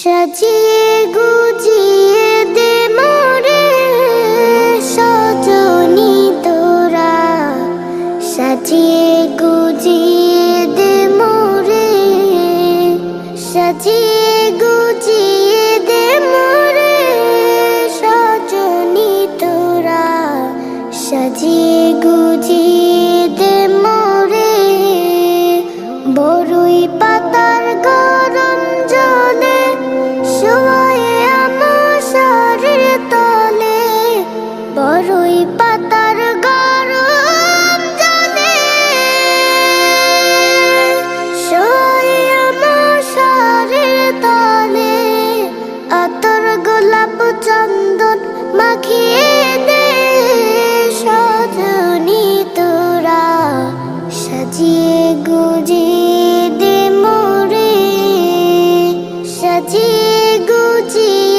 সাজিয়ে গুজিয়ে দে মোরে সজনী তোরা, সাজিয়ে গুজিয়ে দে মোরে, সাজিয়ে গুজিয়ে দে মোরে সজনী তোরা, সাজিয়ে গুজিয়ে দে মোরে। বড়ই পাতার গরম জলে শোয়ে আমার শরীর তলে, বড়ই পাতার গরম জলে শোয়ে আমার শরীর তলে। আতর গোলাপ চন্দন মাখিয়ে দে সজনী তোরা, সাজিয়ে গুজিয়ে দে মোরে, সাজিয়ে গুজিয়ে